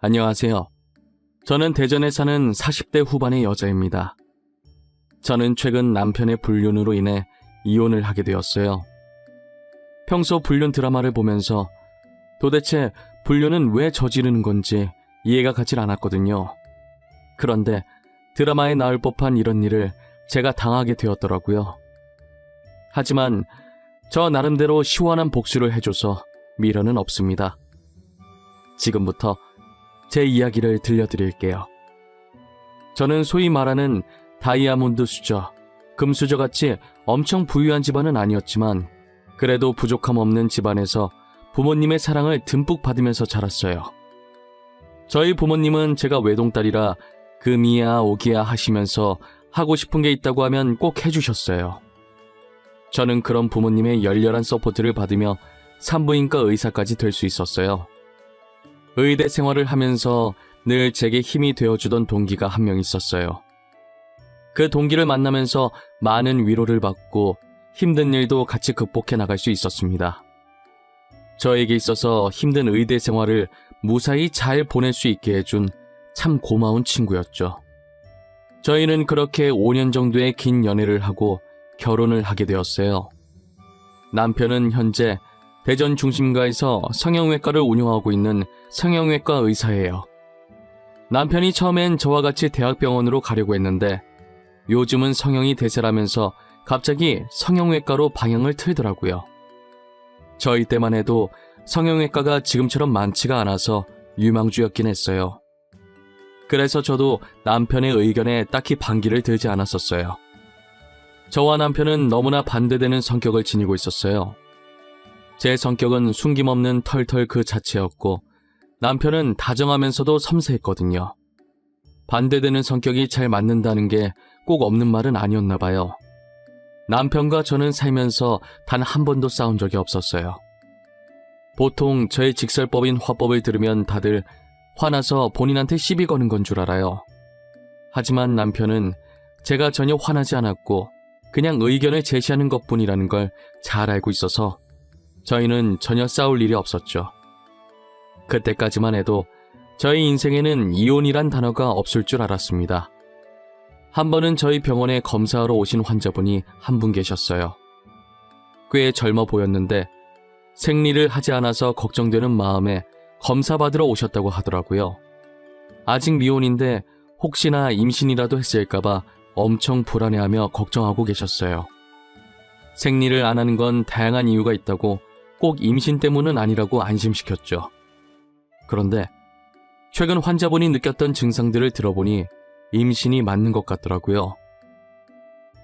안녕하세요. 저는 대전에 사는 40대 후반의 여자입니다. 저는 최근 남편의 불륜으로 인해 이혼을 하게 되었어요. 평소 불륜 드라마를 보면서 도대체 불륜은 왜 저지르는 건지 이해가 가질 않았거든요. 그런데 드라마에 나올 법한 이런 일을 제가 당하게 되었더라고요. 하지만 저 나름대로 시원한 복수를 해줘서 미련은 없습니다. 지금부터 제 이야기를 들려드릴게요. 저는 소위 말하는 다이아몬드 수저, 금수저같이 엄청 부유한 집안은 아니었지만 그래도 부족함 없는 집안에서 부모님의 사랑을 듬뿍 받으면서 자랐어요. 저희 부모님은 제가 외동딸이라 금이야 오기야 하시면서 하고 싶은 게 있다고 하면 꼭 해주셨어요. 저는 그런 부모님의 열렬한 서포트를 받으며 산부인과 의사까지 될 수 있었어요. 의대 생활을 하면서 늘 제게 힘이 되어주던 동기가 한 명 있었어요. 그 동기를 만나면서 많은 위로를 받고 힘든 일도 같이 극복해 나갈 수 있었습니다. 저에게 있어서 힘든 의대 생활을 무사히 잘 보낼 수 있게 해준 참 고마운 친구였죠. 저희는 그렇게 5년 정도의 긴 연애를 하고 결혼을 하게 되었어요. 남편은 현재 대전 중심가에서 성형외과를 운영하고 있는 성형외과 의사예요. 남편이 처음엔 저와 같이 대학병원으로 가려고 했는데 요즘은 성형이 대세라면서 갑자기 성형외과로 방향을 틀더라고요. 저희 때만 해도 성형외과가 지금처럼 많지가 않아서 유망주였긴 했어요. 그래서 저도 남편의 의견에 딱히 반기를 들지 않았었어요. 저와 남편은 너무나 반대되는 성격을 지니고 있었어요. 제 성격은 숨김없는 털털 그 자체였고 남편은 다정하면서도 섬세했거든요. 반대되는 성격이 잘 맞는다는 게 꼭 없는 말은 아니었나 봐요. 남편과 저는 살면서 단 한 번도 싸운 적이 없었어요. 보통 저의 직설법인 화법을 들으면 다들 화나서 본인한테 시비 거는 건 줄 알아요. 하지만 남편은 제가 전혀 화나지 않았고 그냥 의견을 제시하는 것뿐이라는 걸 잘 알고 있어서 저희는 전혀 싸울 일이 없었죠. 그때까지만 해도 저희 인생에는 이혼이란 단어가 없을 줄 알았습니다. 한 번은 저희 병원에 검사하러 오신 환자분이 한 분 계셨어요. 꽤 젊어 보였는데 생리를 하지 않아서 걱정되는 마음에 검사 받으러 오셨다고 하더라고요. 아직 미혼인데 혹시나 임신이라도 했을까봐 엄청 불안해하며 걱정하고 계셨어요. 생리를 안 하는 건 다양한 이유가 있다고 꼭 임신 때문은 아니라고 안심시켰죠. 그런데 최근 환자분이 느꼈던 증상들을 들어보니 임신이 맞는 것 같더라고요.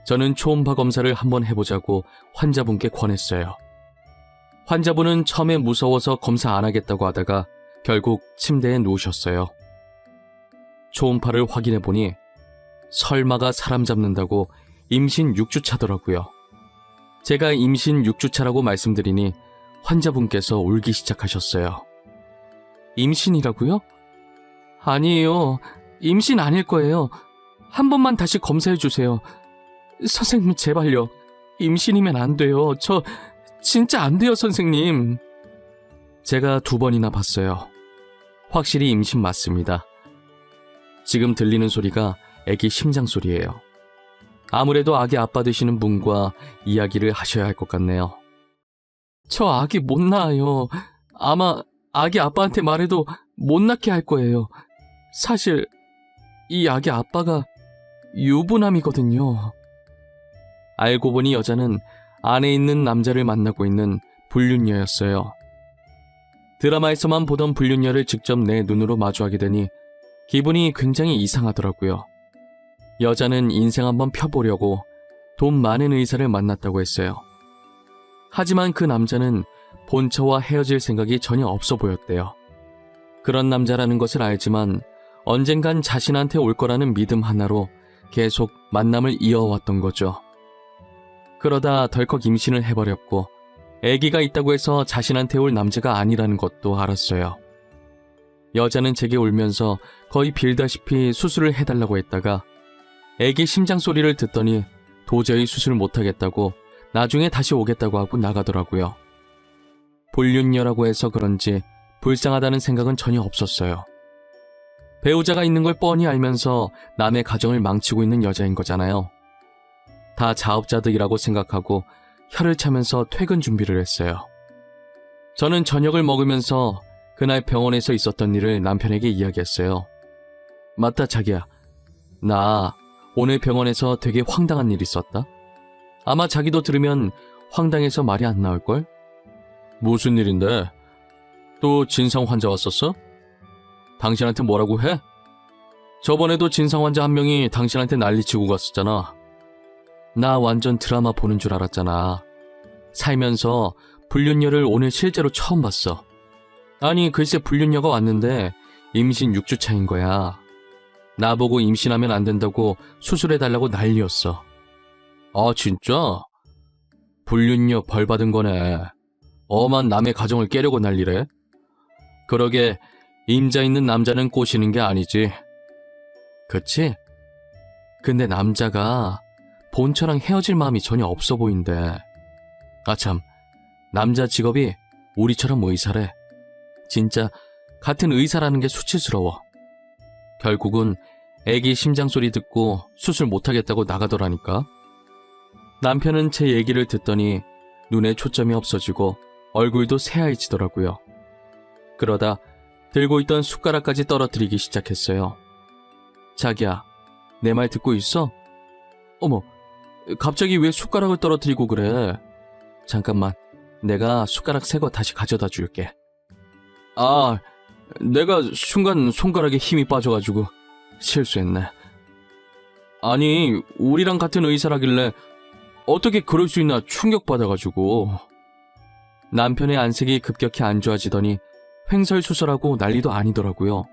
저는 초음파 검사를 한번 해보자고 환자분께 권했어요. 환자분은 처음에 무서워서 검사 안 하겠다고 하다가 결국 침대에 누우셨어요. 초음파를 확인해보니 설마가 사람 잡는다고 임신 6주차더라고요. 제가 임신 6주차라고 말씀드리니 환자분께서 울기 시작하셨어요. 임신이라고요? 아니에요. 임신 아닐 거예요. 한 번만 다시 검사해주세요. 선생님 제발요. 임신이면 안 돼요. 저 진짜 안 돼요 선생님. 제가 2번이나 봤어요. 확실히 임신 맞습니다. 지금 들리는 소리가 아기 심장 소리예요. 아무래도 아기 아빠 되시는 분과 이야기를 하셔야 할 것 같네요. 저 아기 못 낳아요. 아마 아기 아빠한테 말해도 못 낳게 할 거예요. 사실 이 아기 아빠가 유부남이거든요. 알고 보니 여자는 안에 있는 남자를 만나고 있는 불륜녀였어요. 드라마에서만 보던 불륜녀를 직접 내 눈으로 마주하게 되니 기분이 굉장히 이상하더라고요. 여자는 인생 한번 펴보려고 돈 많은 의사를 만났다고 했어요. 하지만 그 남자는 본처와 헤어질 생각이 전혀 없어 보였대요. 그런 남자라는 것을 알지만 언젠간 자신한테 올 거라는 믿음 하나로 계속 만남을 이어왔던 거죠. 그러다 덜컥 임신을 해버렸고 아기가 있다고 해서 자신한테 올 남자가 아니라는 것도 알았어요. 여자는 제게 울면서 거의 빌다시피 수술을 해달라고 했다가 아기 심장 소리를 듣더니 도저히 수술 못하겠다고 나중에 다시 오겠다고 하고 나가더라고요. 불륜녀라고 해서 그런지 불쌍하다는 생각은 전혀 없었어요. 배우자가 있는 걸 뻔히 알면서 남의 가정을 망치고 있는 여자인 거잖아요. 다 자업자득이라고 생각하고 혀를 차면서 퇴근 준비를 했어요. 저는 저녁을 먹으면서 그날 병원에서 있었던 일을 남편에게 이야기했어요. 맞다, 자기야. 나 오늘 병원에서 되게 황당한 일이 있었다. 아마 자기도 들으면 황당해서 말이 안 나올걸? 무슨 일인데? 또 진상 환자 왔었어? 당신한테 뭐라고 해? 저번에도 진상 환자 한 명이 당신한테 난리치고 갔었잖아. 나 완전 드라마 보는 줄 알았잖아. 살면서 불륜녀를 오늘 실제로 처음 봤어. 아니, 글쎄 불륜녀가 왔는데 임신 6주 차인 거야. 나보고 임신하면 안 된다고 수술해달라고 난리였어. 아, 진짜? 불륜녀 벌 받은 거네. 엄한 남의 가정을 깨려고 난리래? 그러게 임자 있는 남자는 꼬시는 게 아니지. 그치? 근데 남자가 본처랑 헤어질 마음이 전혀 없어 보인대. 아참, 남자 직업이 우리처럼 의사래. 진짜 같은 의사라는 게 수치스러워. 결국은 애기 심장 소리 듣고 수술 못하겠다고 나가더라니까. 남편은 제 얘기를 듣더니 눈에 초점이 없어지고 얼굴도 새하얘지더라고요. 그러다 들고 있던 숟가락까지 떨어뜨리기 시작했어요. 자기야, 내 말 듣고 있어? 어머, 갑자기 왜 숟가락을 떨어뜨리고 그래? 잠깐만, 내가 숟가락 새 거 다시 가져다 줄게. 아, 내가 순간 손가락에 힘이 빠져가지고 실수했네. 아니, 우리랑 같은 의사라길래 어떻게 그럴 수 있나 충격받아가지고. 남편의 안색이 급격히 안 좋아지더니 횡설수설하고 난리도 아니더라고요.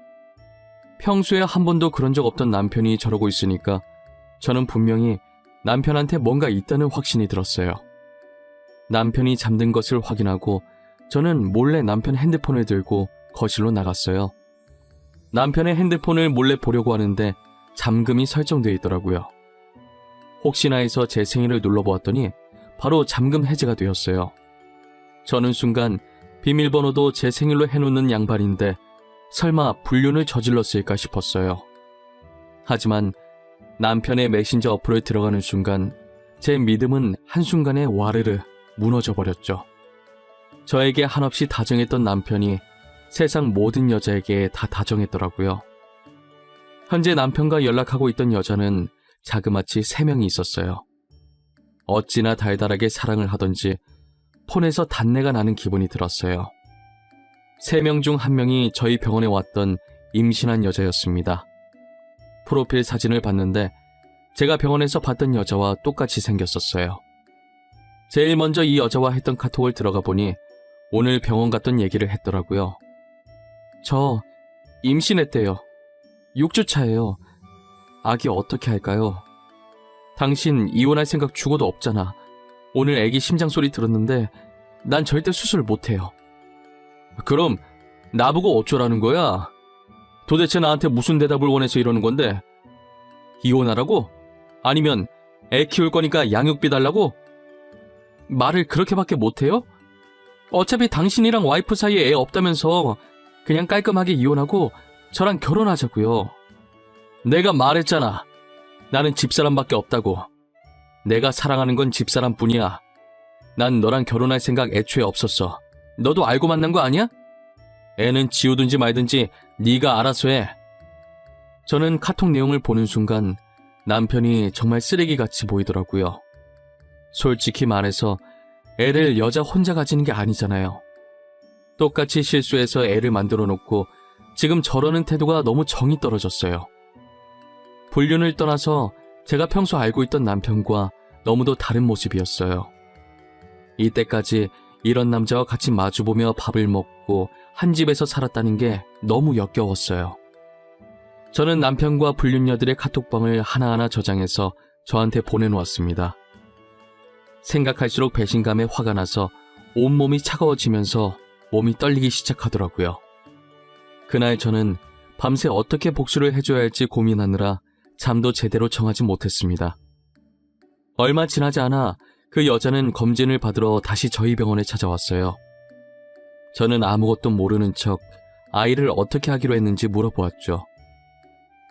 평소에 한 번도 그런 적 없던 남편이 저러고 있으니까 저는 분명히 남편한테 뭔가 있다는 확신이 들었어요. 남편이 잠든 것을 확인하고 저는 몰래 남편 핸드폰을 들고 거실로 나갔어요. 남편의 핸드폰을 몰래 보려고 하는데 잠금이 설정되어 있더라고요. 혹시나 해서 제 생일을 눌러보았더니 바로 잠금 해제가 되었어요. 저는 순간 비밀번호도 제 생일로 해놓는 양반인데 설마 불륜을 저질렀을까 싶었어요. 하지만 남편의 메신저 어플을 들어가는 순간 제 믿음은 한순간에 와르르 무너져 버렸죠. 저에게 한없이 다정했던 남편이 세상 모든 여자에게 다 다정했더라고요. 현재 남편과 연락하고 있던 여자는 자그마치 3명이 있었어요. 어찌나 달달하게 사랑을 하던지 폰에서 단내가 나는 기분이 들었어요. 3명 중 1명이 저희 병원에 왔던 임신한 여자였습니다. 프로필 사진을 봤는데 제가 병원에서 봤던 여자와 똑같이 생겼었어요. 제일 먼저 이 여자와 했던 카톡을 들어가 보니 오늘 병원 갔던 얘기를 했더라고요. 저 임신했대요. 6주 차예요. 아기 어떻게 할까요? 당신 이혼할 생각 죽어도 없잖아. 오늘 애기 심장 소리 들었는데 난 절대 수술 못해요. 그럼 나보고 어쩌라는 거야? 도대체 나한테 무슨 대답을 원해서 이러는 건데? 이혼하라고? 아니면 애 키울 거니까 양육비 달라고? 말을 그렇게밖에 못해요? 어차피 당신이랑 와이프 사이에 애 없다면서 그냥 깔끔하게 이혼하고 저랑 결혼하자고요. 내가 말했잖아. 나는 집사람밖에 없다고. 내가 사랑하는 건 집사람뿐이야. 난 너랑 결혼할 생각 애초에 없었어. 너도 알고 만난 거 아니야? 애는 지우든지 말든지 네가 알아서 해. 저는 카톡 내용을 보는 순간 남편이 정말 쓰레기같이 보이더라고요. 솔직히 말해서 애를 여자 혼자 가지는 게 아니잖아요. 똑같이 실수해서 애를 만들어 놓고 지금 저러는 태도가 너무 정이 떨어졌어요. 불륜을 떠나서 제가 평소 알고 있던 남편과 너무도 다른 모습이었어요. 이때까지 이런 남자와 같이 마주보며 밥을 먹고 한 집에서 살았다는 게 너무 역겨웠어요. 저는 남편과 불륜녀들의 카톡방을 하나하나 저장해서 저한테 보내놓았습니다. 생각할수록 배신감에 화가 나서 온몸이 차가워지면서 몸이 떨리기 시작하더라고요. 그날 저는 밤새 어떻게 복수를 해줘야 할지 고민하느라 잠도 제대로 정하지 못했습니다. 얼마 지나지 않아 그 여자는 검진을 받으러 다시 저희 병원에 찾아왔어요. 저는 아무것도 모르는 척 아이를 어떻게 하기로 했는지 물어보았죠.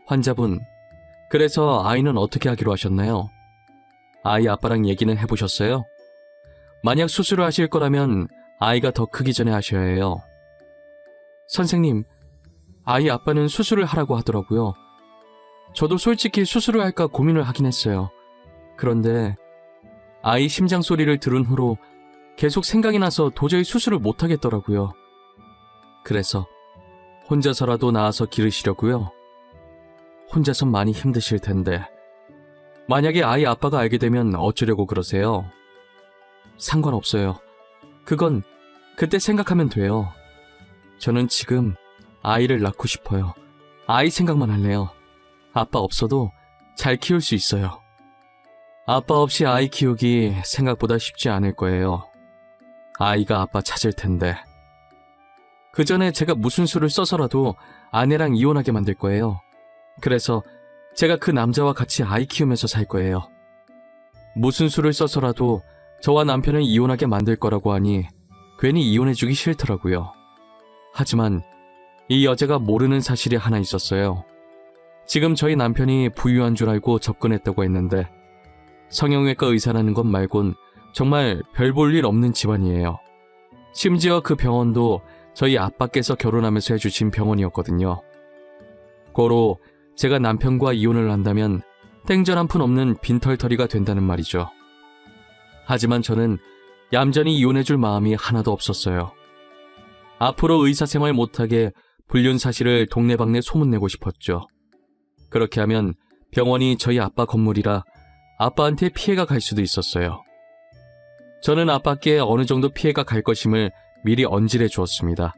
환자분, 그래서 아이는 어떻게 하기로 하셨나요? 아이 아빠랑 얘기는 해보셨어요? 만약 수술을 하실 거라면 아이가 더 크기 전에 하셔야 해요. 선생님, 아이 아빠는 수술을 하라고 하더라고요. 저도 솔직히 수술을 할까 고민을 하긴 했어요. 그런데 아이 심장 소리를 들은 후로 계속 생각이 나서 도저히 수술을 못 하겠더라고요. 그래서 혼자서라도 나와서 기르시려고요. 혼자선 많이 힘드실 텐데 만약에 아이 아빠가 알게 되면 어쩌려고 그러세요? 상관없어요. 그건 그때 생각하면 돼요. 저는 지금 아이를 낳고 싶어요. 아이 생각만 할래요. 아빠 없어도 잘 키울 수 있어요. 아빠 없이 아이 키우기 생각보다 쉽지 않을 거예요. 아이가 아빠 찾을 텐데. 그 전에 제가 무슨 수를 써서라도 아내랑 이혼하게 만들 거예요. 그래서 제가 그 남자와 같이 아이 키우면서 살 거예요. 무슨 수를 써서라도 저와 남편을 이혼하게 만들 거라고 하니 괜히 이혼해주기 싫더라고요. 하지만 이 여자가 모르는 사실이 하나 있었어요. 지금 저희 남편이 부유한 줄 알고 접근했다고 했는데 성형외과 의사라는 것 말곤 정말 별 볼 일 없는 집안이에요. 심지어 그 병원도 저희 아빠께서 결혼하면서 해주신 병원이었거든요. 고로 제가 남편과 이혼을 한다면 땡전 한 푼 없는 빈털터리가 된다는 말이죠. 하지만 저는 얌전히 이혼해줄 마음이 하나도 없었어요. 앞으로 의사생활 못하게 불륜 사실을 동네방네 소문내고 싶었죠. 그렇게 하면 병원이 저희 아빠 건물이라 아빠한테 피해가 갈 수도 있었어요. 저는 아빠께 어느 정도 피해가 갈 것임을 미리 언질해 주었습니다.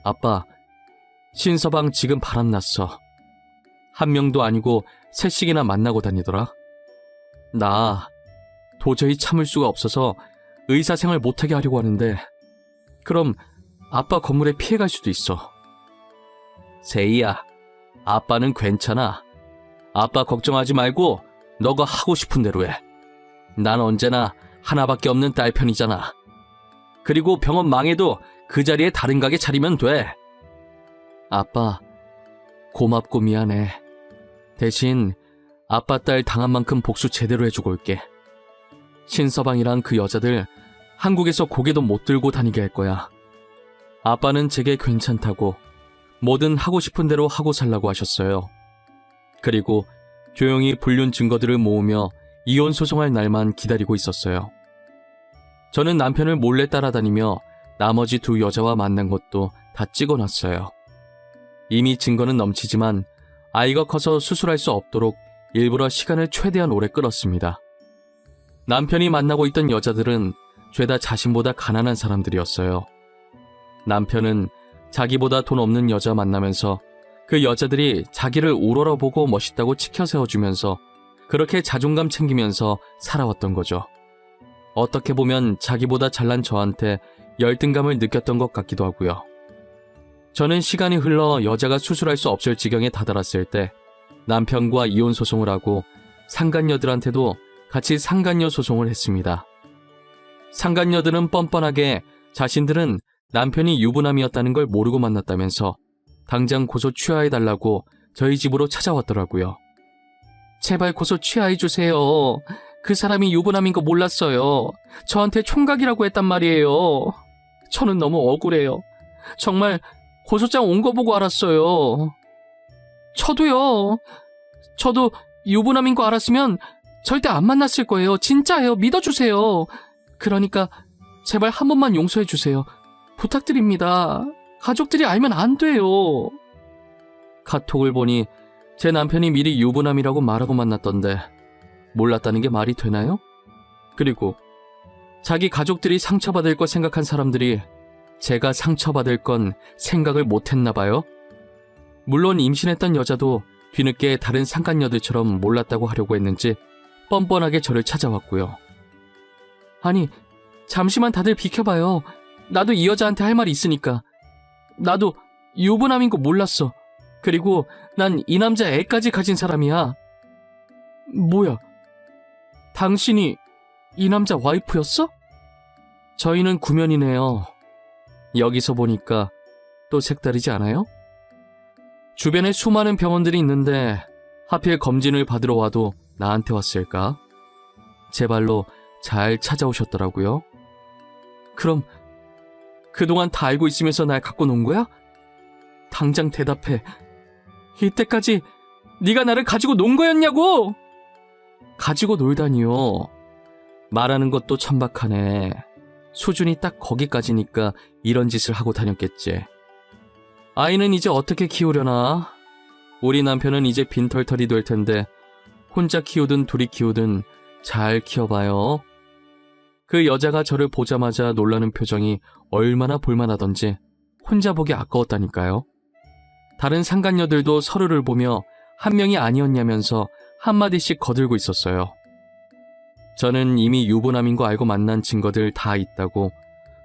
아빠, 신서방 지금 바람났어. 한 명도 아니고 셋씩이나 만나고 다니더라. 나 도저히 참을 수가 없어서 의사생활 못하게 하려고 하는데 그럼 아빠 건물에 피해갈 수도 있어. 세희야, 아빠는 괜찮아. 아빠 걱정하지 말고 너가 하고 싶은 대로 해. 난 언제나 하나밖에 없는 딸 편이잖아. 그리고 병원 망해도 그 자리에 다른 가게 차리면 돼. 아빠, 고맙고 미안해. 대신 아빠 딸 당한 만큼 복수 제대로 해주고 올게. 신서방이랑 그 여자들 한국에서 고개도 못 들고 다니게 할 거야. 아빠는 제게 괜찮다고 뭐든 하고 싶은 대로 하고 살라고 하셨어요. 그리고 조용히 불륜 증거들을 모으며 이혼 소송할 날만 기다리고 있었어요. 저는 남편을 몰래 따라다니며 나머지 두 여자와 만난 것도 다 찍어놨어요. 이미 증거는 넘치지만 아이가 커서 수술할 수 없도록 일부러 시간을 최대한 오래 끌었습니다. 남편이 만나고 있던 여자들은 죄다 자신보다 가난한 사람들이었어요. 남편은 자기보다 돈 없는 여자 만나면서 그 여자들이 자기를 우러러보고 멋있다고 치켜 세워주면서 그렇게 자존감 챙기면서 살아왔던 거죠. 어떻게 보면 자기보다 잘난 저한테 열등감을 느꼈던 것 같기도 하고요. 저는 시간이 흘러 여자가 수술할 수 없을 지경에 다다랐을 때 남편과 이혼 소송을 하고 상간녀들한테도 같이 상간녀 소송을 했습니다. 상간녀들은 뻔뻔하게 자신들은 남편이 유부남이었다는 걸 모르고 만났다면서 당장 고소 취하해달라고 저희 집으로 찾아왔더라고요. 제발 고소 취하해주세요. 그 사람이 유부남인 거 몰랐어요. 저한테 총각이라고 했단 말이에요. 저는 너무 억울해요. 정말 고소장 온 거 보고 알았어요. 저도요. 저도 유부남인 거 알았으면 절대 안 만났을 거예요. 진짜예요. 믿어주세요. 그러니까 제발 한 번만 용서해주세요. 부탁드립니다. 가족들이 알면 안 돼요. 카톡을 보니 제 남편이 미리 유부남이라고 말하고 만났던데 몰랐다는 게 말이 되나요? 그리고 자기 가족들이 상처받을 거 생각한 사람들이 제가 상처받을 건 생각을 못했나 봐요. 물론 임신했던 여자도 뒤늦게 다른 상간녀들처럼 몰랐다고 하려고 했는지 뻔뻔하게 저를 찾아왔고요. 아니, 잠시만 다들 비켜봐요. 나도 이 여자한테 할 말이 있으니까. 나도 유부남인 거 몰랐어. 그리고 난 이 남자 애까지 가진 사람이야. 뭐야? 당신이 이 남자 와이프였어? 저희는 구면이네요. 여기서 보니까 또 색다르지 않아요? 주변에 수많은 병원들이 있는데 하필 검진을 받으러 와도 나한테 왔을까? 제 발로 잘 찾아오셨더라고요. 그럼 그동안 다 알고 있으면서 날 갖고 논 거야? 당장 대답해. 이때까지 네가 나를 가지고 논 거였냐고! 가지고 놀다니요. 말하는 것도 천박하네. 수준이 딱 거기까지니까 이런 짓을 하고 다녔겠지. 아이는 이제 어떻게 키우려나? 우리 남편은 이제 빈털털이 될 텐데 혼자 키우든 둘이 키우든 잘 키워봐요. 그 여자가 저를 보자마자 놀라는 표정이 얼마나 볼만하던지 혼자 보기 아까웠다니까요. 다른 상간녀들도 서로를 보며 한 명이 아니었냐면서 한마디씩 거들고 있었어요. 저는 이미 유부남인 거 알고 만난 증거들 다 있다고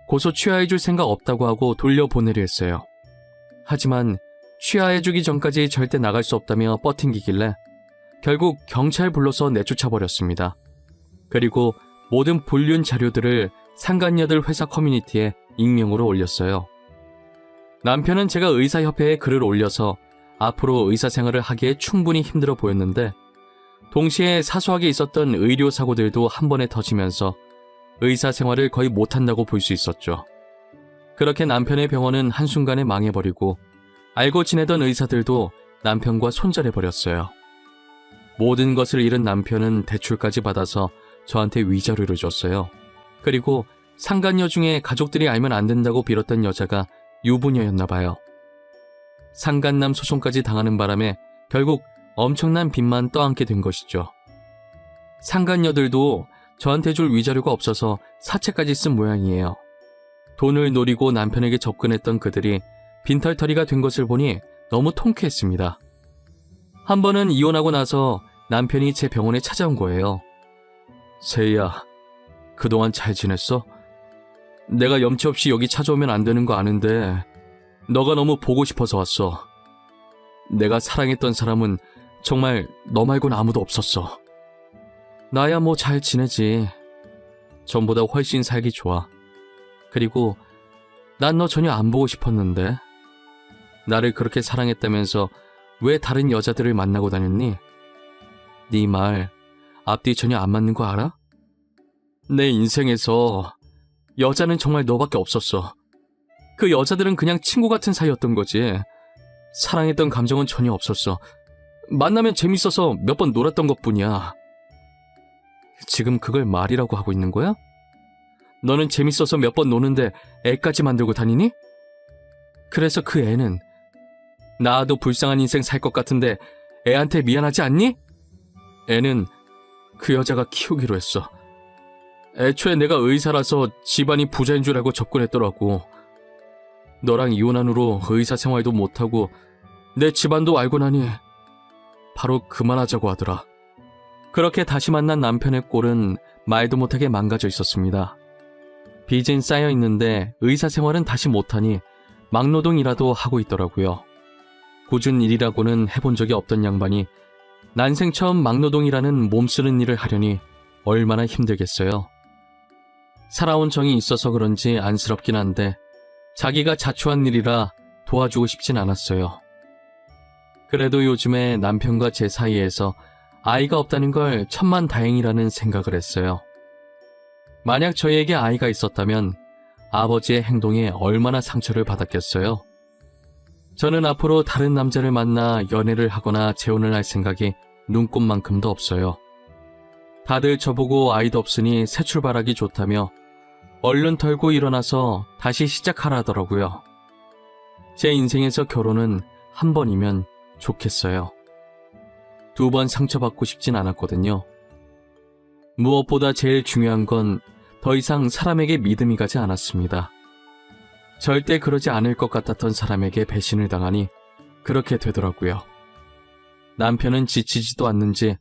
고소 취하해줄 생각 없다고 하고 돌려보내려 했어요. 하지만 취하해주기 전까지 절대 나갈 수 없다며 뻗팅기길래 결국 경찰 불러서 내쫓아버렸습니다. 그리고 모든 불륜 자료들을 상간녀들 회사 커뮤니티에 익명으로 올렸어요. 남편은 제가 의사협회에 글을 올려서 앞으로 의사생활을 하기에 충분히 힘들어 보였는데 동시에 사소하게 있었던 의료사고들도 한 번에 터지면서 의사생활을 거의 못한다고 볼 수 있었죠. 그렇게 남편의 병원은 한순간에 망해버리고 알고 지내던 의사들도 남편과 손절해버렸어요. 모든 것을 잃은 남편은 대출까지 받아서 저한테 위자료를 줬어요. 그리고 상간녀 중에 가족들이 알면 안 된다고 빌었던 여자가 유부녀였나 봐요. 상간남 소송까지 당하는 바람에 결국 엄청난 빚만 떠안게 된 것이죠. 상간녀들도 저한테 줄 위자료가 없어서 사채까지 쓴 모양이에요. 돈을 노리고 남편에게 접근했던 그들이 빈털터리가 된 것을 보니 너무 통쾌했습니다. 한 번은 이혼하고 나서 남편이 제 병원에 찾아온 거예요. 세희야, 그동안 잘 지냈어? 내가 염치 없이 여기 찾아오면 안 되는 거 아는데 너가 너무 보고 싶어서 왔어. 내가 사랑했던 사람은 정말 너 말고는 아무도 없었어. 나야 뭐 잘 지내지. 전보다 훨씬 살기 좋아. 그리고 난 너 전혀 안 보고 싶었는데 나를 그렇게 사랑했다면서 왜 다른 여자들을 만나고 다녔니? 네 말 앞뒤 전혀 안 맞는 거 알아? 내 인생에서 여자는 정말 너밖에 없었어. 그 여자들은 그냥 친구 같은 사이였던 거지. 사랑했던 감정은 전혀 없었어. 만나면 재밌어서 몇 번 놀았던 것뿐이야. 지금 그걸 말이라고 하고 있는 거야? 너는 재밌어서 몇 번 노는데 애까지 만들고 다니니? 그래서 그 애는 나도 불쌍한 인생 살 것 같은데 애한테 미안하지 않니? 애는 그 여자가 키우기로 했어. 애초에 내가 의사라서 집안이 부자인 줄 알고 접근했더라고. 너랑 이혼한 후로 의사 생활도 못하고 내 집안도 알고 나니 바로 그만하자고 하더라. 그렇게 다시 만난 남편의 꼴은 말도 못하게 망가져 있었습니다. 빚은 쌓여 있는데 의사 생활은 다시 못하니 막노동이라도 하고 있더라고요. 꾸준 일이라고는 해본 적이 없던 양반이 난생 처음 막노동이라는 몸쓰는 일을 하려니 얼마나 힘들겠어요. 살아온 정이 있어서 그런지 안쓰럽긴 한데 자기가 자초한 일이라 도와주고 싶진 않았어요. 그래도 요즘에 남편과 제 사이에서 아이가 없다는 걸 천만다행이라는 생각을 했어요. 만약 저희에게 아이가 있었다면 아버지의 행동에 얼마나 상처를 받았겠어요. 저는 앞으로 다른 남자를 만나 연애를 하거나 재혼을 할 생각이 눈꼽만큼도 없어요. 다들 저보고 아이도 없으니 새 출발하기 좋다며 얼른 털고 일어나서 다시 시작하라더라고요. 제 인생에서 결혼은 한 번이면 좋겠어요. 2번 상처받고 싶진 않았거든요. 무엇보다 제일 중요한 건 더 이상 사람에게 믿음이 가지 않았습니다. 절대 그러지 않을 것 같았던 사람에게 배신을 당하니 그렇게 되더라고요. 남편은 지치지도 않는지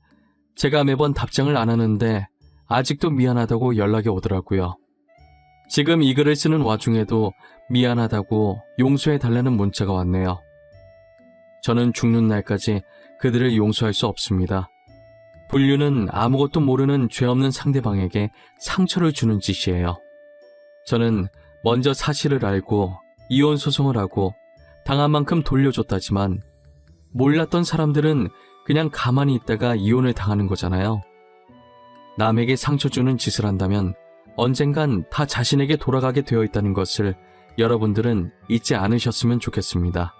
제가 매번 답장을 안 하는데 아직도 미안하다고 연락이 오더라고요. 지금 이 글을 쓰는 와중에도 미안하다고 용서해달라는 문자가 왔네요. 저는 죽는 날까지 그들을 용서할 수 없습니다. 불륜은 아무것도 모르는 죄 없는 상대방에게 상처를 주는 짓이에요. 저는 먼저 사실을 알고 이혼 소송을 하고 당한 만큼 돌려줬다지만 몰랐던 사람들은 그냥 가만히 있다가 이혼을 당하는 거잖아요. 남에게 상처 주는 짓을 한다면 언젠간 다 자신에게 돌아가게 되어 있다는 것을 여러분들은 잊지 않으셨으면 좋겠습니다.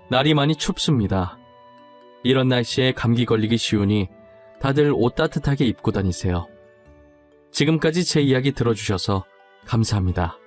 날이 많이 춥습니다. 이런 날씨에 감기 걸리기 쉬우니 다들 옷 따뜻하게 입고 다니세요. 지금까지 제 이야기 들어주셔서 감사합니다.